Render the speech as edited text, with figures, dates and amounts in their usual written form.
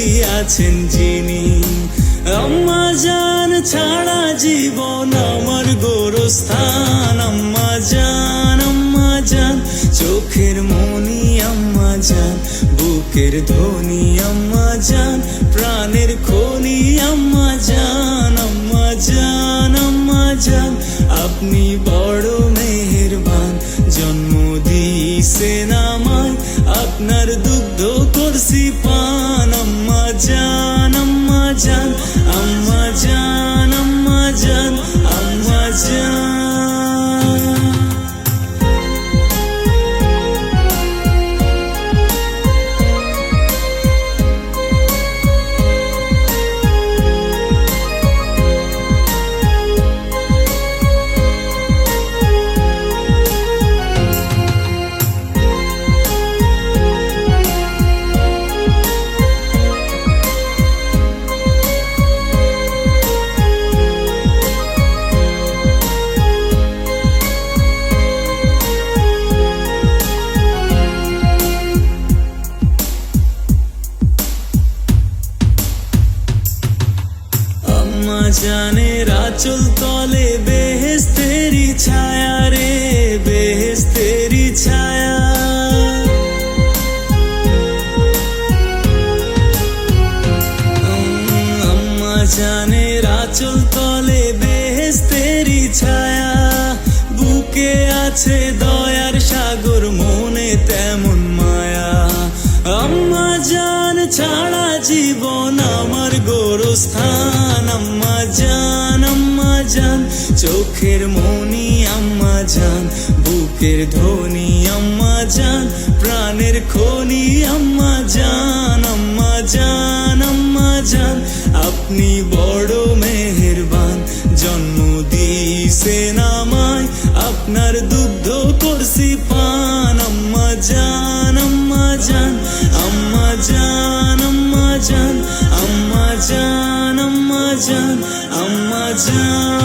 দিয়াছেন যিনি। আম্মা জান ছাড়া জীবন আমার গোরস্থান। আম্মা জান, আম্মা জান, চোখের মনি আম্মা জান, বুকের ধ্বনি আম্মা জান, প্রাণের খনি আম্মা জান। আম্মা জান, আম্মা জান, আপনি বড় মেহেরবান, জন্ম দিয়েছেন আমায়, আপনার দুগ্ধ করছি পান। আম্মা জান, আম্মা জান, আম্মা জান, আম্মা জান, আম্মা জান। আম্মা জানের আঁচল তলে বেহেশতেরি ছায়া রে, বেহেশতেরি ছায়া। আম্মা জানের আঁচল তলে বেহেশতেরি ছায়া, বুকে আছে দয়ার সাগর, মনে তেমন মায়া। আম্মা জান ছাড়া জীবন আমার গোরস্থান। আম্মা জান, আম্মা জান, চোখের মনি আম্মা জান, বুকের ধ্বনি আম্মা জান, প্রাণের খনি আম্মা জান। আম্মা জান, আম্মা জান, আপনি বড় মেহেরবান, জন্ম দিয়েছেন আমায়, আপনার দুগ্ধ করছি পান। আম্মা জান, আম্মা জান, আম্মা জান, আম্মা জান, আম্মা জান, আম্মা জান, আম্মা জান।